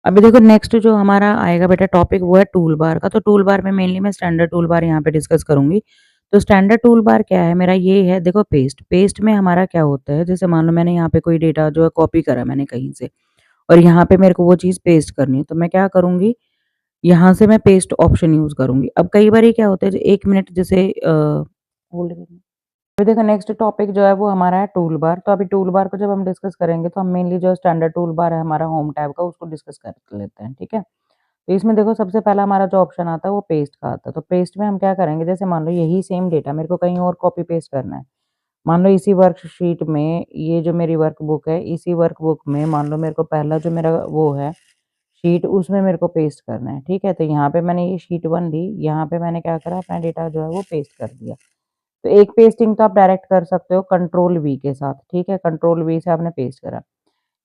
अभी देखो नेक्स्ट जो हमारा आएगा बेटा टॉपिक वो है टूल बार का। तो टूल बार में मेनली मैं स्टैंडर्ड टूल बार यहाँ पे डिस्कस करूँगी। तो स्टैंडर्ड टूल बार क्या है मेरा ये है देखो पेस्ट। पेस्ट में हमारा क्या होता है जैसे मान लो मैंने यहाँ पे कोई डेटा जो है कॉपी करा मैंने कहीं से और यहाँ पे मेरे को वो चीज़ पेस्ट करनी है। तो मैं क्या करूँगी यहाँ से मैं पेस्ट ऑप्शन यूज़ करूँगी। अब कई बारी क्या होता है जो 1 मिनट जैसे होल्ड करिए। अभी देखो नेक्स्ट टॉपिक जो है वो हमारा है टूल बार। तो अभी टूल बार को जब हम डिस्कस करेंगे तो हम मेनली जो स्टैंडर्ड टूल बार है हमारा होम टैब का उसको डिस्कस कर लेते हैं, ठीक है? तो इसमें देखो सबसे पहला हमारा जो ऑप्शन आता है वो पेस्ट का आता है। तो पेस्ट में हम क्या करेंगे जैसे मान लो यही सेम डेटा मेरे को कहीं और कॉपी पेस्ट करना है। मान लो इसी वर्कशीट में ये जो मेरी वर्कबुक है, इसी वर्कबुक में मान लो मेरे को पहला जो मेरा वो है शीट उसमें मेरे को पेस्ट करना है, ठीक है? तो यहाँ पे मैंने ये शीट 1 ली, यहाँ पे मैंने क्या करा अपना डेटा जो है वो पेस्ट कर दिया। तो एक पेस्टिंग तो आप डायरेक्ट कर सकते हो कंट्रोल वी के साथ, ठीक है? कंट्रोल वी से आपने पेस्ट करा।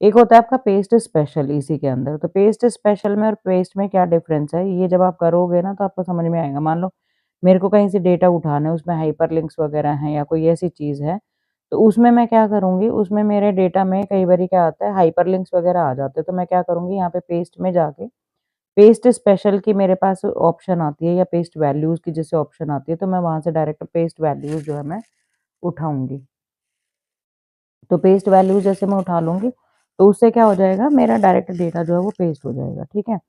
एक होता है आपका पेस्ट स्पेशल इसी के अंदर। तो पेस्ट स्पेशल में और पेस्ट में क्या डिफरेंस है, ये जब आप करोगे ना तो आपको समझ में आएगा। मान लो मेरे को कहीं से डेटा उठाना है, उसमें हाइपरलिंक्स वगैरह हैं या कोई ऐसी चीज़ है, तो उसमें मैं क्या करूँगी, उसमें मेरे डेटा में कई बारी क्या आता है हाइपरलिंक्स वगैरह आ जाते हैं, तो मैं क्या करूँगी यहाँ पे पेस्ट में जाके पेस्ट स्पेशल की मेरे पास ऑप्शन आती है या पेस्ट वैल्यूज़ की जैसे ऑप्शन आती है, तो मैं वहाँ से डायरेक्ट पेस्ट वैल्यूज़ जो है मैं उठाऊँगी। तो पेस्ट वैल्यूज़ जैसे मैं उठा लूँगी, तो उससे क्या हो जाएगा मेरा डायरेक्ट डेटा जो है वो पेस्ट हो जाएगा, ठीक है?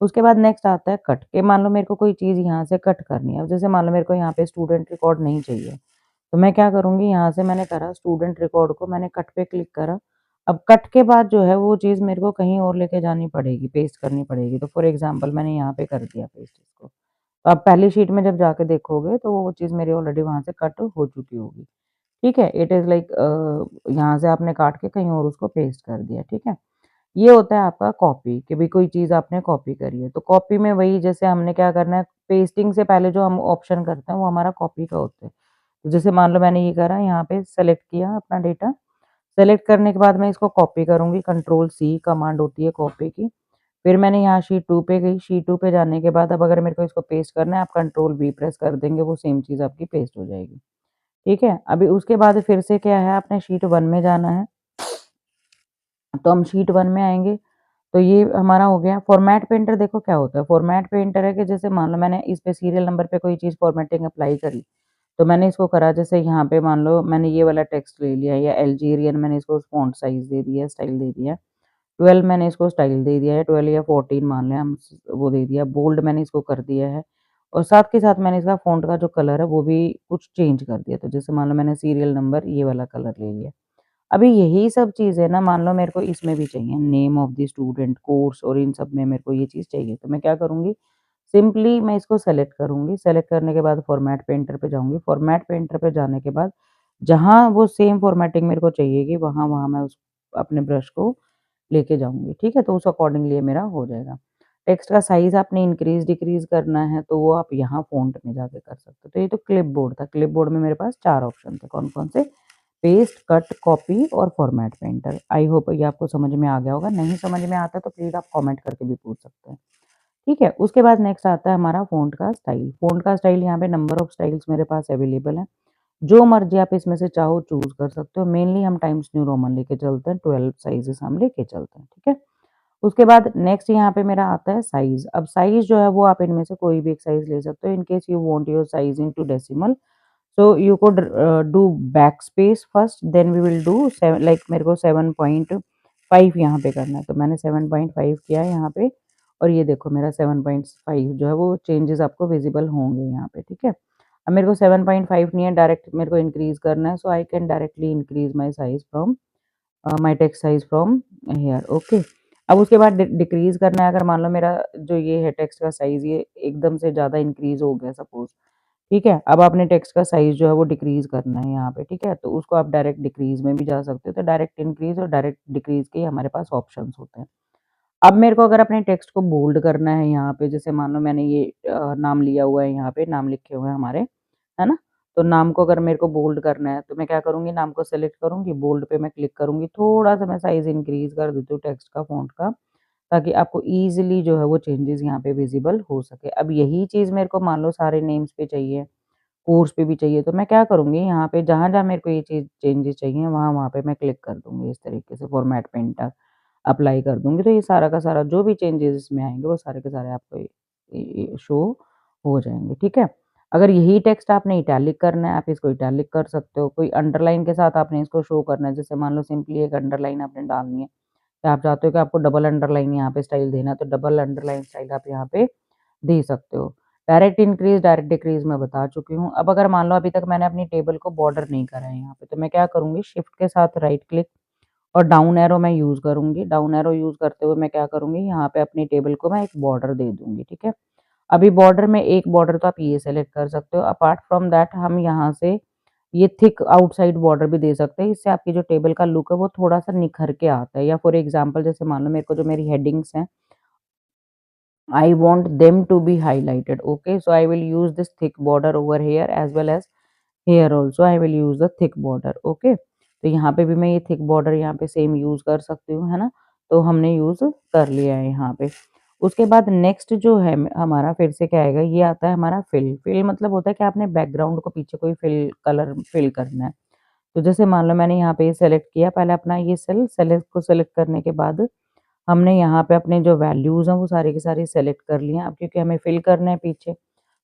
उसके बाद नेक्स्ट आता है कट के मान लो मेरे को कोई चीज़ यहाँ से कट करनी है। अब जैसे मान लो मेरे को यहाँ पे स्टूडेंट रिकॉर्ड नहीं चाहिए, तो मैं क्या करूँगी यहाँ से मैंने करा स्टूडेंट रिकॉर्ड को मैंने कट पे क्लिक करा। अब कट के बाद जो है वो चीज़ मेरे को कहीं और लेके जानी पड़ेगी, पेस्ट करनी पड़ेगी। तो फॉर एग्ज़ाम्पल मैंने यहाँ पे कर दिया पेस्ट इसको। तो आप पहली शीट में जब जाके देखोगे तो वो चीज़ मेरी ऑलरेडी वहाँ से कट हो चुकी होगी। ठीक है? इट इज़ लाइक यहाँ से आपने काट के कहीं और उसको पेस्ट कर दिया, ठीक है? ये होता है आपका कॉपी कि भई कोई चीज़ आपने कॉपी करी है। तो कॉपी में वही जैसे हमने क्या करना है पेस्टिंग से पहले जो हम ऑप्शन करते हैं वो हमारा कॉपी का होता है। तो जैसे मान लो मैंने ये करा यहाँ पे सेलेक्ट किया अपना डेटा, सेलेक्ट करने के बाद मैं इसको कॉपी करूँगी कंट्रोल सी कमांड होती है कॉपी की। फिर मैंने यहाँ शीट 2 पे गई, शीट 2 पे जाने के बाद अब अगर मेरे को इसको पेस्ट करना है आप कंट्रोल वी प्रेस कर देंगे वो सेम चीज़ आपकी पेस्ट हो जाएगी। ठीक है? अभी उसके बाद फिर से क्या है आपने शीट 1 में जाना है। तो हम शीट 1 में आएँगे, तो ये हमारा हो गया। फॉर्मेट पेंटर देखो क्या होता है, फॉर्मेट पेंटर है कि जैसे मान लो मैंने इस पे सीरियल नंबर पे कोई चीज़ फॉर्मेटिंग अप्लाई करी, तो मैंने इसको करा जैसे यहाँ पे मान लो मैंने ये वाला टेक्स्ट ले लिया या अल्जीरियन मैंने इसको फ़ॉन्ट साइज़ दे दिया, स्टाइल दे दिया। 12 मैंने इसको स्टाइल दे दिया है, 12 या 14 मान लें हम वो दे दिया, बोल्ड मैंने इसको कर दिया है और साथ के साथ मैंने इसका फ़ॉन्ट का जो कलर है वो भी कुछ चेंज कर दिया। तो जैसे मान लो मैंने सीरियल नंबर ये वाला कलर ले लिया। अभी यही सब चीज़ें ना मान लो मेरे को इसमें भी चाहिए, name of the student, course और इन सब में मेरे को ये चीज़ चाहिए। तो मैं क्या करूँगी, सिंपली मैं इसको सेलेक्ट करूँगी, सेलेक्ट करने के बाद फॉर्मेट पेंटर पे जाऊँगी, फॉर्मेट पेंटर पे जाने के बाद जहाँ वो सेम फॉर्मेटिंग मेरे को चाहिएगी वहाँ-वहाँ मैं उस अपने ब्रश को लेके जाऊँगी, ठीक है? तो उस अकॉर्डिंगली ये मेरा हो जाएगा। टेक्स्ट का साइज़ आपने इंक्रीज़ डिक्रीज़ करना है तो वो आप यहाँ फ़ॉन्ट में जाके कर सकते हो। तो ये तो क्लिपबोर्ड था, क्लिपबोर्ड में मेरे पास 4 ऑप्शन थे, कौन-कौन से? पेस्ट, कट, कॉपी और फॉर्मेट पेंटर। आई होप ये आपको समझ में आ गया होगा, नहीं समझ में आता तो प्लीज़ आप कमेंट करके भी पूछ सकते हैं। ठीक है? उसके बाद नेक्स्ट आता है हमारा फ़ॉन्ट का स्टाइल। फ़ॉन्ट का स्टाइल यहाँ पे नंबर ऑफ स्टाइल्स मेरे पास अवेलेबल हैं। जो मर्ज़ी आप इसमें से चाहो चूज़ कर सकते हो। मेनली हम टाइम्स न्यू रोमन लेके चलते हैं, 12 साइज़ेज़ हम लेके चलते हैं, ठीक है? उसके बाद नेक्स्ट यहाँ पे मेरा आता है साइज़। अब साइज़ जो है वो आप इनमें से कोई भी एक साइज़ ले सकते हो in case you want your size into decimal. So you could do backspace first then we will do 7 like मेरे को 7.5 यहाँ पे करना है तो मैंने 7.5 किया है यहाँ पे और ये देखो मेरा 7.5 जो है वो चेंजेस आपको विजिबल होंगे यहाँ पे ठीक है। अब मेरे को 7.5 नहीं है डायरेक्ट मेरे को इंक्रीज करना है so I can directly increase my size from my text size from here okay. अब उसके बाद डिक्रीज करना है अगर मान लो मेरा जो ये है टेक्स्ट का साइज ये एकदम से ज़्यादा इंक्रीज हो गया सपोज ठीक है, अब आपने टेक्स्ट का साइज़ जो है वो डिक्रीज़ करना है यहाँ पे, ठीक है? तो उसको आप डायरेक्ट डिक्रीज़ में भी जा सकते हो, तो डायरेक्ट इंक्रीज़ और डायरेक्ट डिक्रीज़ के हमारे पास ऑप्शंस होते हैं। अब मेरे को अगर अपने टेक्स्ट को बोल्ड करना है यहाँ पे, जैसे मान लो मैंने ये नाम लिया हुआ है यहाँ पे, नाम लिखे हुए हैं हमारे, है ना? तो नाम को अगर मेरे को बोल्ड करना है, तो मैं क्या करूँगी, नाम को सेलेक्ट करूँगी, बोल्ड पे मैं क्लिक करूँगी, थोड़ा-सा मैं साइज़ इंक्रीज़ कर देती हूँ टेक्स्ट का, फ़ॉन्ट का, ताकि आपको ईज़िली जो है वो चेंजेज़ यहाँ पे विज़िबल हो सके। अब यही चीज़ मेरे को मान लो सारे नेम्स पे चाहिए कोर्स पे भी चाहिए तो मैं क्या करूँगी यहाँ पे जहाँ-जहाँ मेरे को ये चीज़ चेंजेज़ चाहिए वहाँ-वहाँ पे मैं क्लिक कर दूँगी इस तरीके से फॉर्मेट पेंटर। अप्लाई कर दूँगी। तो ये सारा का सारा जो भी चेंजेज़ इसमें आएँगे वो सारे के सारे आपको शो हो जाएँगे, ठीक है? अगर यही टेक्स्ट आपने इटैलिक करना है, आप इसको इटैलिक कर सकते हो। कोई अंडरलाइन के साथ आपने इसको शो करना है, जैसे मान लो सिंपली एक अंडरलाइन आपने डालनी है, या आप चाहते हो कि आपको डबल अंडरलाइन यहाँ पे स्टाइल देना है, तो डबल अंडरलाइन स्टाइल आप यहाँ पे दे सकते हो। डायरेक्ट इंक्रीज़, डायरेक्ट डिक्रीज़ मैं बता चुकी हूँ। अब अगर मान लो अभी तक मैंने अपनी टेबल को बॉर्डर नहीं करा है यहाँ पे, तो मैं क्या करूँगी, शिफ्ट के साथ राइट क्लिक और डाउन एरो मैं यूज़ करूँगी। डाउन एरो यूज़ करते हुए मैं क्या करूँगी, यहाँ पे अपनी टेबल को मैं एक बॉर्डर दे दूँगी, ठीक है? अभी बॉर्डर में एक बॉर्डर तो आप ये सेलेक्ट कर सकते हो। अपार्ट फ्रॉम दैट हम यहाँ से ये थिक आउटसाइड बॉर्डर भी दे सकते हैं। इससे आपकी जो टेबल का लुक है वो थोड़ा-सा निखर के आता है। या फॉर एग्ज़ाम्पल जैसे मान लो मेरे को जो मेरी हेडिंग्स हैं, I want them to be highlighted. Okay, so I will use this thick border over here as well as here also I will use the thick border. Okay, तो यहाँ पे भी मैं ये थिक बॉर्डर यहाँ पे same use कर सकती हूँ, है ना? तो हमने यूज़ कर लिया है यहाँ पे। उसके बाद नेक्स्ट जो है हमारा फिर से क्या आएगा, ये आता है हमारा फिल। फिल मतलब होता है कि आपने बैकग्राउंड को पीछे कोई फिल कलर फिल करना है। तो जैसे मान लो मैंने यहाँ पे ये सेलेक्ट किया, पहले अपना ये सेलेक्ट करने के बाद हमने यहाँ पे अपने जो वैल्यूज़ हैं वो सारी की सारी सेलेक्ट कर लिए हैं। अब क्योंकि हमें फिल करना है पीछे,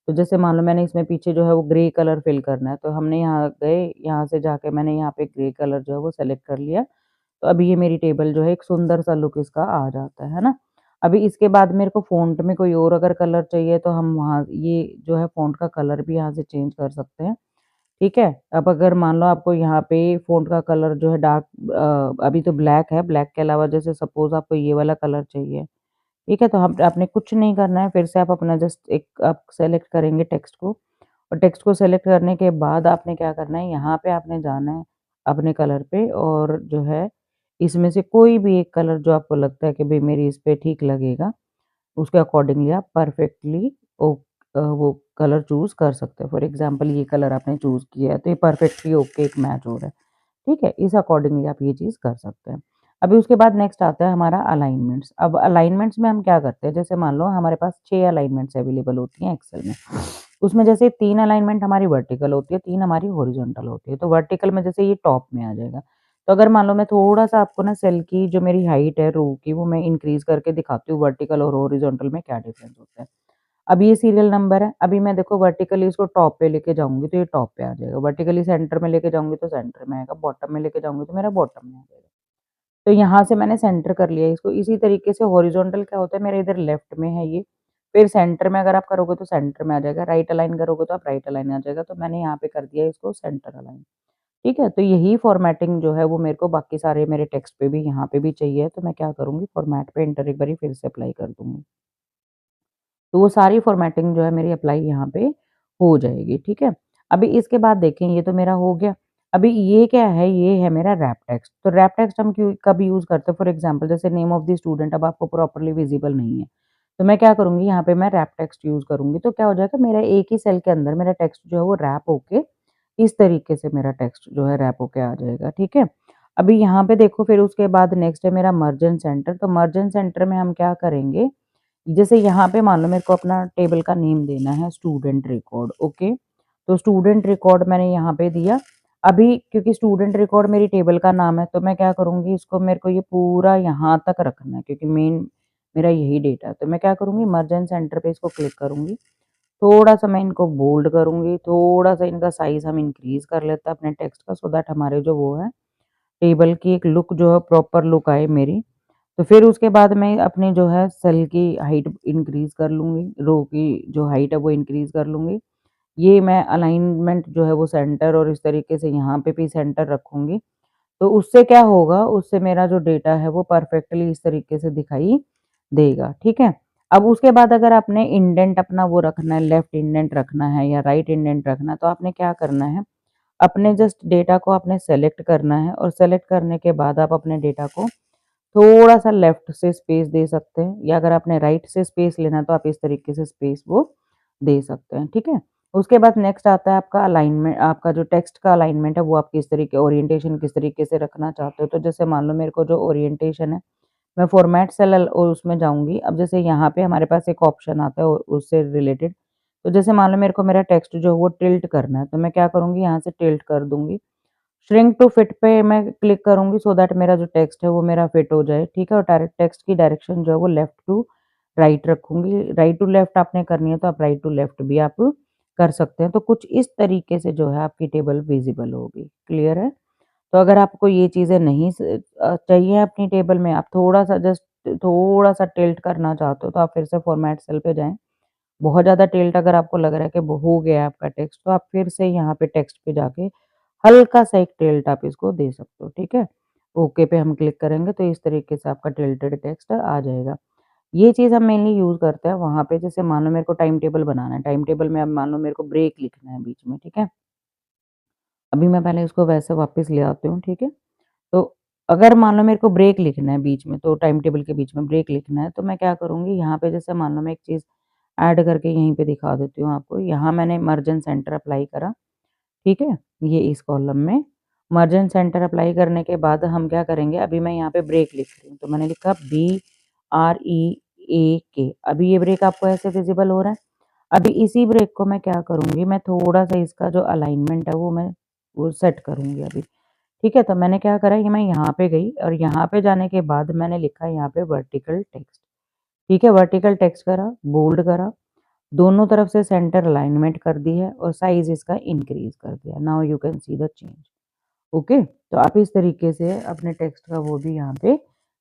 तो जैसे मान लो मैंने इसमें पीछे जो है वो ग्रे कलर फिल करना है, तो हमने यहाँ गए, यहाँ से जाके मैंने यहाँ पे ग्रे कलर जो है वो सेलेक्ट कर लिया। तो अभी ये मेरी टेबल जो है एक सुंदर सा लुक इसका आ जाता है ना? अभी इसके बाद मेरे को फ़ॉन्ट में कोई और अगर कलर चाहिए तो हम वहाँ ये जो है फ़ॉन्ट का कलर भी यहाँ से चेंज कर सकते हैं। ठीक है? अब अगर मान लो आपको यहाँ पे फ़ॉन्ट का कलर जो है डार्क अभी तो ब्लैक है, ब्लैक के अलावा जैसे सपोज़ आपको ये वाला कलर चाहिए, ठीक है? तो हम आपने कुछ नहीं करना है, फिर से आप अपना जस्ट एक आप सेलेक्ट करेंगे टेक्स्ट को और टेक्स्ट को सेलेक्ट करने के बाद आपने क्या करना है, यहाँ पे आपने जाना है अपने कलर पे और जो है इसमें से कोई भी एक कलर जो आपको लगता है कि भई मेरी इस पे ठीक लगेगा, उसके अकॉर्डिंगली आप परफेक्टली वो कलर चूज़ कर सकते हो। फॉर एग्ज़ाम्पल ये कलर आपने चूज़ किया है, तो ये परफेक्टली ओके एक मैच हो रहा है। ठीक है? इस अकॉर्डिंगली आप ये चीज़ कर सकते हैं। अभी उसके बाद नेक्स्ट आता है हमारा अलाइनमेंट्स। अब अलाइनमेंट्स में हम क्या करते हैं, जैसे मान लो हमारे पास 6 अलाइनमेंट्स अवेलेबल होती हैं एक्सेल में। उसमें जैसे 3 अलाइनमेंट हमारी वर्टिकल होती है, 3 हमारी हॉरिज़ॉन्टल होती है। तो वर्टिकल में जैसे ये टॉप में आ जाएगा। तो अगर मान लो मैं थोड़ा-सा आपको ना सेल की जो मेरी हाइट है रो की वो मैं इंक्रीज़ करके दिखाती हूँ वर्टिकल और हॉरिज़ॉन्टल में क्या डिफ़रेंस होता है। अब ये सीरियल नंबर है, अभी मैं देखो वर्टिकली इसको टॉप पे लेके जाऊँगी तो ये टॉप पे आ जाएगा, वर्टिकली सेंटर में लेके जाऊँगी तो सेंटर में आएगा, बॉटम में लेके जाऊँगी तो मेरा बॉटम में आ जाएगा। तो यहाँ से मैंने सेंटर कर लिया है इसको, इसी तरीके से हॉरिज़ॉन्टल क्या होता है मेरे इधर लेफ्ट में है ये, फिर सेंटर में अगर आप करोगे तो सेंटर में आ जाएगा, राइट अलाइन करोगे तो आप राइट अलाइन आ जाएगा, तो मैंने यहाँ पे कर दिया है इसको सेंटर अलाइन, ठीक है? तो यही फॉर्मेटिंग जो है वो मेरे को बाकी सारे मेरे टेक्स्ट पे भी यहाँ पे भी चाहिए, तो मैं क्या करूँगी फॉर्मेट पे एंटर एक बारी फिर से अप्लाई कर दूँगी। तो वो सारी फ़ॉर्मेटिंग जो है मेरी अप्लाई यहाँ पे हो जाएगी, ठीक है? अभी इसके बाद देखें ये तो मेरा हो गया। अभी ये क्या है? ये है मेरा रैप टेक्स्ट। तो रैप टेक्स्ट हम क्यों कब यूज़ करते हैं? फॉर एग्ज़ाम्पल जैसे नेम ऑफ़ द स्टूडेंट अब आपको प्रॉपर्ली विज़िबल नहीं है। तो मैं क्या करूँगी यहाँ पे मैं रैप टेक्स्ट यूज़ करूँगी। तो क्या हो जाएगा मेरा एक ही सेल के अंदर मेरा टेक्स्ट जो है वो रैप होके इस तरीके से मेरा टेक्स्ट जो है रैप होके आ जाएगा, ठीक है? अभी यहाँ पे देखो फिर उसके बाद नेक्स्ट है मेरा मर्ज एंड सेंटर। तो मर्ज एंड सेंटर में हम क्या करेंगे जैसे यहाँ पे मान लो मेरे को अपना टेबल का नेम देना है स्टूडेंट रिकॉर्ड, ओके? तो स्टूडेंट रिकॉर्ड मैंने यहाँ पे दिया। अभी क्योंकि स्टूडेंट रिकॉर्ड मेरी टेबल का नाम है, तो मैं क्या करूँगी इसको मेरे को ये पूरा यहाँ तक रखना है क्योंकि मेन मेरा यही डेटा है। तो मैं क्या करूँगी मर्ज एंड सेंटर पे इसको क्लिक करूँगी। थोड़ा-सा मैं इनको बोल्ड करूँगी, थोड़ा-सा इनका साइज़ हम इंक्रीज़ कर लेते हैं अपने टेक्स्ट का सो दैट हमारे जो वो है टेबल की एक लुक जो है प्रॉपर लुक आए मेरी। तो फिर उसके बाद मैं अपनी जो है सेल की हाइट इंक्रीज़ कर लूँगी, रो की जो हाइट है वो इंक्रीज़ कर लूँगी। ये मैं अलाइनमेंट जो है वो सेंटर और इस तरीके से यहाँ पे भी सेंटर रखूँगी। तो उससे क्या होगा, उससे मेरा जो डेटा है वो परफेक्टली इस तरीके से दिखाई देगा, ठीक है? अब उसके बाद अगर आपने इंडेंट अपना वो रखना है, लेफ्ट इंडेंट रखना है या राइट इंडेंट रखना है, तो आपने क्या करना है, अपने जस्ट डेटा को आपने सेलेक्ट करना है और सेलेक्ट करने के बाद आप अपने डेटा को थोड़ा-सा लेफ्ट से स्पेस दे सकते हैं या अगर आपने राइट से स्पेस लेना है तो आप इस तरीके से स्पेस वो दे सकते हैं, ठीक है? उसके बाद नेक्स्ट आता है आपका अलाइनमेंट आपका जो टेक्स्ट का अलाइनमेंट है वो आप किस तरीके ओरिएंटेशन किस तरीके से रखना चाहते हो। तो जैसे मान लो मेरे को जो ओरिएंटेशन है, मैं फॉर्मेट सेल और उसमें जाऊँगी। अब जैसे यहाँ पे हमारे पास एक ऑप्शन आता है उससे रिलेटेड, तो जैसे मान लो मेरे को मेरा टेक्स्ट जो है वो टिल्ट करना है, तो मैं क्या करूँगी यहाँ से टिल्ट कर दूँगी। श्रिंक टू फिट पे मैं क्लिक करूँगी सो दैट मेरा जो टेक्स्ट है वो मेरा फिट हो जाए, ठीक है? और डायरेक्ट टेक्स्ट की डायरेक्शन जो है वो लेफ्ट टू राइट रखूँगी। राइट टू लेफ्ट आपने करनी है तो आप राइट टू लेफ्ट भी आप कर सकते हैं। तो कुछ इस तरीके से जो है आपकी टेबल विज़िबल होगी, क्लियर है? तो अगर आपको ये चीज़ें नहीं चाहिए अपनी टेबल में, आप थोड़ा-सा जस्ट थोड़ा-सा टिल्ट करना चाहते हो तो आप फिर से फॉर्मेट सेल पे जाएँ। बहुत ज़्यादा टिल्ट अगर आपको लग रहा है कि हो गया है आपका टेक्स्ट तो आप फिर से यहाँ पे टेक्स्ट पे जाके हल्का-सा एक टिल्ट आप इसको दे सकते हो, ठीक है? ओके पे हम क्लिक करेंगे तो इस तरीके से आपका टिल्टेड टेक्स्ट आ जाएगा। ये चीज़ हम मेनली यूज़ करते हैं वहाँ पे जैसे मान लो मेरे को टाइम टेबल बनाना है, टाइम टेबल में अब मान लो मेरे को ब्रेक लिखना है बीच में, ठीक है? अभी मैं पहले इसको वैसे वापस ले आती हूँ, ठीक है? तो अगर मान लो मेरे को ब्रेक लिखना है बीच में, तो टाइम टेबल के बीच में ब्रेक लिखना है, तो मैं क्या करूँगी यहाँ पे जैसे मान लो मैं एक चीज़ ऐड करके यहीं पे दिखा देती हूँ आपको। यहाँ मैंने मर्ज एंड सेंटर अप्लाई करा, ठीक है? ये इस कॉलम में मर्ज एंड सेंटर अप्लाई करने के बाद हम क्या करेंगे, अभी मैं यहाँ पे ब्रेक लिख रही हूँ, तो मैंने लिखा BREAK। अभी ये ब्रेक आपको ऐसे विज़िबल हो रहा है। अभी इसी ब्रेक को मैं क्या करूँगी, मैं थोड़ा-सा इसका जो अलाइनमेंट है वो सेट करूँगी अभी। ठीक है, तो मैंने क्या करा कि मैं यहाँ पे गई और यहाँ पे जाने के बाद मैंने लिखा यहाँ पे वर्टिकल टेक्स्ट, ठीक है? वर्टिकल टेक्स्ट करा, बोल्ड करा, दोनों तरफ से सेंटर अलाइनमेंट कर दी है और साइज़ इसका इंक्रीज़ कर दिया। Now you can see the change. Okay? तो आप इस तरीके से अपने टेक्स्ट का वो भी यहाँ पे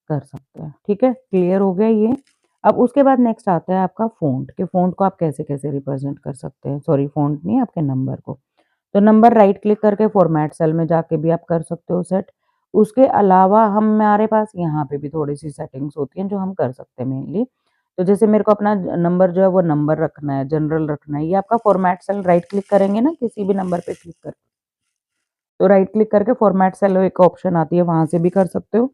कर सकते हैं, ठीक है? क्लियर हो गया ये? अब उसके बाद नेक्स्ट आता है आपका फ़ॉन्ट, कि फ़ॉन्ट को आप कैसे-कैसे रिप्रेज़ेंट कर सकते हैं। सॉरी फ़ॉन्ट नहीं, आपके नंबर को। तो नंबर राइट क्लिक करके फॉर्मेट सेल में जाके भी आप कर सकते हो सेट। उसके अलावा हमारे पास यहाँ पे भी थोड़ी-सी सेटिंग्स होती हैं जो हम कर सकते हैं मेनली। तो जैसे मेरे को अपना नंबर जो है वो नंबर रखना है, जनरल रखना है, ये आपका फॉर्मेट सेल राइट क्लिक करेंगे ना किसी भी नंबर पे क्लिक कर तो राइट क्लिक करके फॉर्मेट सेल एक ऑप्शन आती है वहाँ से भी कर सकते हो,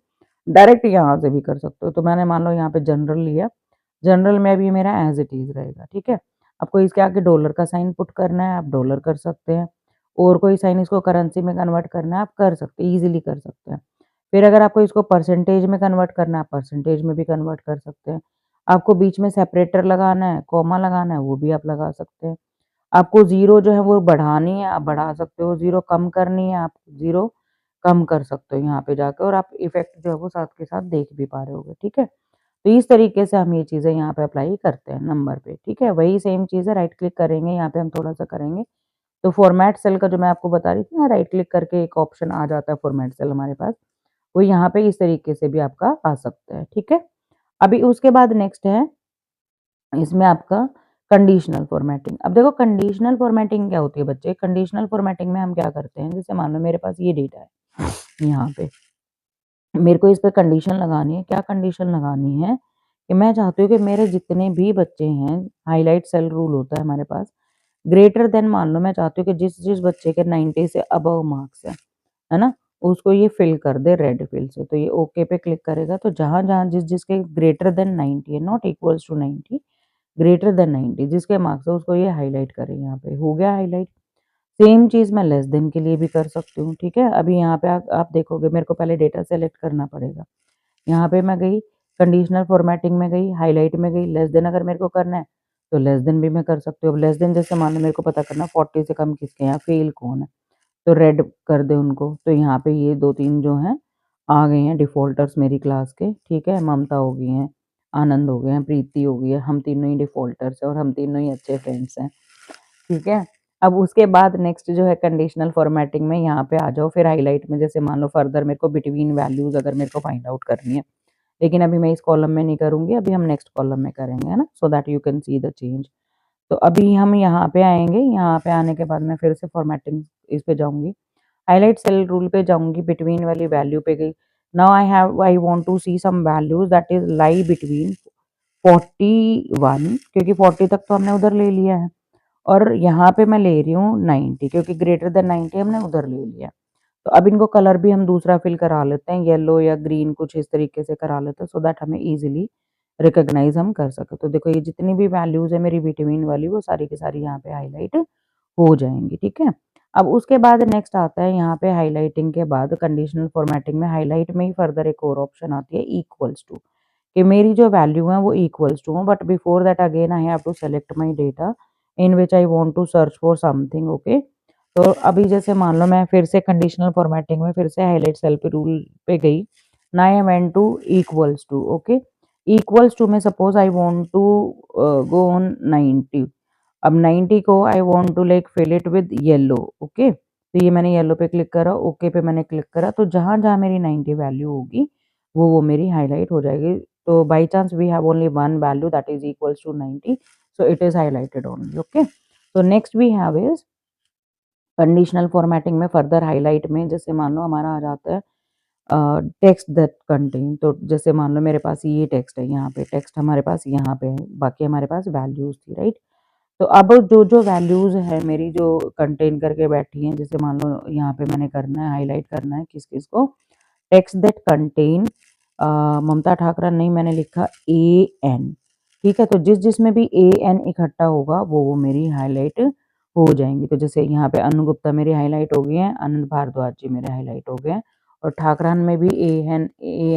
डायरेक्ट यहाँ से भी कर सकते हो। तो मैंने मान लो यहाँ पे जनरल लिया, जनरल में भी मेरा एज़ इट इज़ रहेगा, ठीक है? आपको इसके आगे डॉलर का साइन पुट करना है, आप डॉलर कर सकते हैं और कोई साइन इसको करेंसी में कन्वर्ट करना है, आप कर सकते हैं, ईज़िली कर सकते हैं। फिर अगर आपको इसको परसेंटेज में कन्वर्ट करना है, आप परसेंटेज में भी कन्वर्ट कर सकते हैं। आपको बीच में सेपरेटर लगाना है, कॉमा लगाना है, वो भी आप लगा सकते हैं। आपको ज़ीरो जो है वो बढ़ानी है, आप बढ़ा सकते हो, ज़ीरो कम करनी है, आप ज़ीरो कम कर सकते हो यहाँ पे जाके और आप इफ़ेक्ट जो है वो साथ के साथ देख भी पा रहे होगे, ठीक है? तो इस तरीके से हम ये चीज़ें यहाँ पे अप्लाई करते हैं नंबर पे, ठीक है? वही सेम चीज़ है, राइट क्लिक करेंगे, यहाँ पे हम थोड़ा-सा करेंगे, तो फॉर्मेट सेल का जो मैं आपको बता रही थी ना, राइट क्लिक करके एक ऑप्शन आ जाता है फॉर्मेट सेल हमारे पास, वो यहाँ पे इस तरीके से भी आपका आ सकता है, ठीक है? अभी उसके बाद नेक्स्ट है इसमें आपका कंडीशनल फॉर्मेटिंग। अब देखो कंडीशनल फॉर्मेटिंग क्या होती है बच्चे, कंडीशनल फॉर्मेटिंग में हम क्या करते हैं, जैसे मान लो मेरे पास ये डेटा है यहाँ पे, मेरे को इस पे कंडीशन लगानी है, क्या कंडीशन लगानी है कि मैं चाहती हूँ कि मेरे जितने भी बच्चे हैं, हाइलाइट सेल रूल होता है हमारे पास, ग्रेटर देन मान लो मैं चाहती हूँ कि जिस बच्चे के 90 से अबव मार्क्स है ना? उसको ये फिल कर दे रेड फिल से, तो ये ओके पे क्लिक करेगा तो जहाँ-जहाँ जिसके ग्रेटर देन 90 है, not equals to 90, greater than 90 जिसके मार्क्स है उसको ये हाइलाइट करें यहाँ पे, हो गया हाइलाइट। सेम चीज़ मैं लेस देन के लिए भी कर सकती हूँ, ठीक है? अभी यहाँ पे आप देखोगे मेरे को पहले डेटा सेलेक्ट करना पड़ेगा। यहाँ पे मैं गई, कंडीशनल फॉर्मेटिंग में गई, हाइलाइट में गई, लेस देन अगर मेरे को करना है, तो लेस देन भी मैं कर सकती हूँ। अब लेस देन जैसे मान लो मेरे को पता करना 40 से कम किसके हैं, फेल कौन है, तो रेड कर दे उनको। तो यहाँ पे ये 2-3 जो हैं, आ गए हैं डिफ़ॉल्टर्स मेरी क्लास के, ठीक है? ममता हो गई हैं, आनंद हो गए हैं, प्रीति हो गई है, हम तीनों ही डिफ़ॉल्टर्स हैं और हम तीनों ही अच्छे फ्रेंड्स हैं, ठीक है? अब उसके बाद नेक्स्ट जो है कंडीशनल फॉर्मेटिंग में यहाँ पे आ जाओ, फिर हाइलाइट में जैसे मान लो फर्दर मेरे को बिटवीन वैल्यूज़ अगर मेरे को फाइंड आउट करनी है, लेकिन अभी मैं इस कॉलम में नहीं करूँगी, अभी हम नेक्स्ट कॉलम में करेंगे, है ना? So that you can see the change. तो अभी हम यहाँ पे आएँगे, यहाँ पे आने के बाद मैं फिर से फॉर्मेटिंग इस पे जाऊँगी, हाइलाइट सेल रूल पे जाऊँगी, बिटवीन वाली वैल्यू पे गई। Now I want to see some values that is lie between 41 क्योंकि 40 तक तो हमने उधर ले लिया है और यहाँ पे मैं ले रही हूँ 90 क्योंकि ग्रेटर देन 90 हमने उधर ले लिया। तो अब इनको कलर भी हम दूसरा फिल करा लेते हैं, येलो या ग्रीन कुछ इस तरीके से करा लेते हैं सो दैट हमें ईज़िली रिकॉग्नाइज़ हम कर सकें। तो देखो ये जितनी भी वैल्यूज़ है मेरी बिटवीन वाली वो सारी की सारी यहाँ पे हाइलाइट हो जाएँगी, ठीक है? अब उसके बाद नेक्स्ट आता है यहाँ पे हाइलाइटिंग के बाद कंडीशनल फॉर्मेटिंग में हाइलाइट में ही फर्दर एक और ऑप्शन आती है इक्वल्स टू, कि मेरी जो वैल्यू है वो इक्वल्स टू हो but before that again I have to select my data in which I want to search for something, okay? तो अभी जैसे मान लो मैं फिर से कंडीशनल फॉर्मेटिंग में फिर से हाइलाइट सेल पे रूल पे गई। Now I went to equals to, okay. Equals to में suppose I want to go on 90। अब 90 को I want to like fill it with yellow, okay. तो ये मैंने येलो पे क्लिक करा, ओके पे मैंने क्लिक करा, तो जहाँ-जहाँ मेरी 90 वैल्यू होगी वो मेरी हाइलाइट हो जाएगी। तो by chance we have only one value that is equals to 90, so it is highlighted only, okay. तो next we have is conditional formatting में फर्दर हाइलाइट में जैसे मान लो हमारा आ जाता है टेक्स्ट दैट कंटेन। तो जैसे मान लो मेरे पास ये टेक्स्ट है, यहाँ पे टेक्स्ट हमारे पास यहाँ पे है, बाकी हमारे पास वैल्यूज थी, राइट। तो अब जो वैल्यूज है मेरी जो कंटेन करके बैठी हैं, जैसे मान लो यहाँ पे मैंने करना है हाईलाइट करना है किस किस को, टेक्स्ट दैट कंटेन ममता ठाकरा नहीं मैंने लिखा ए एन, ठीक है। तो जिस जिसमें भी ए एन इकट्ठा होगा वो मेरी हाईलाइट हो जाएंगी। तो जैसे यहाँ पे अनु गुप्ता मेरी हाईलाइट हो गई है, आनंद भारद्वाज जी मेरे हाईलाइट हो गए हैं, और ठाकरान में भी ए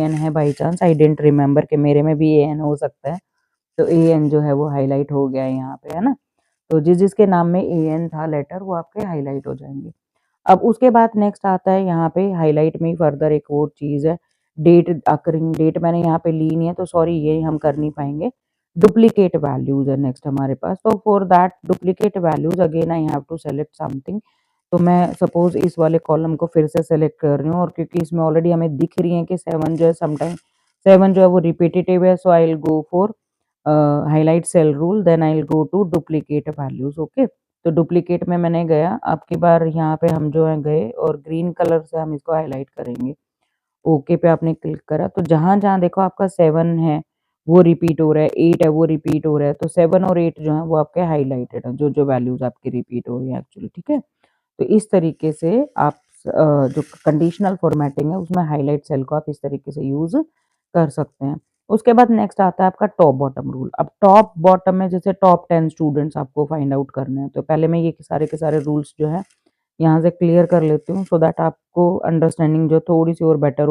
एन है, by chance I didn't remember कि मेरे में भी ए एन हो सकता है, तो ए एन जो है वो हाईलाइट हो गया है यहाँ पे, है ना। तो जिस जिसके नाम में ए एन था लेटर वो आपके हाईलाइट हो जाएंगे। अब उसके बाद नेक्स्ट आता है यहाँ पे हाइलाइट में ही फर्दर एक और चीज़ है, डेट अकरिंग डेट मैंने यहाँ पे ली नहीं है तो सॉरी ये हम कर नहीं पाएंगे। डुप्लीकेट वैल्यूज है नेक्स्ट हमारे पास, तो for that duplicate values again I have to select something. तो मैं सपोज इस वाले कॉलम को फिर से सेलेक्ट कर रही हूँ, और क्योंकि इसमें ऑलरेडी हमें दिख रही है कि 7 जो है समटाइम 7 जो है वो रिपीटेटिव है, so I will go for highlight cell rule, then I will go to duplicate values, okay. तो डुप्लीकेट में मैंने गया, अब की बार यहाँ पे हम जो है गए और ग्रीन कलर से हम इसको हाईलाइट करेंगे। ओके पे आपने क्लिक करा, तो जहाँ-जहाँ देखो आपका 7 है वो रिपीट हो रहा है, 8 है वो रिपीट हो रहा है, तो 7 और 8 जो है वो आपके हाइलाइटेड है, जो-जो वैल्यूज़ आपकी रिपीट हो रही है एक्चुअली, ठीक है। तो इस तरीके से आप जो कंडीशनल फॉर्मेटिंग है उसमें हाइलाइट सेल को आप इस तरीके से यूज़ कर सकते हैं। उसके बाद नेक्स्ट आता है आपका टॉप बॉटम रूल। अब टॉप बॉटम में जैसे टॉप 10 स्टूडेंट्स आपको फाइंड आउट करने हैं, तो पहले मैं ये सारे के सारे रूल्स जो है यहाँ से क्लियर कर लेती हूँ, सो दैट आपको अंडरस्टैंडिंग जो थोड़ी सी और बेटर हो।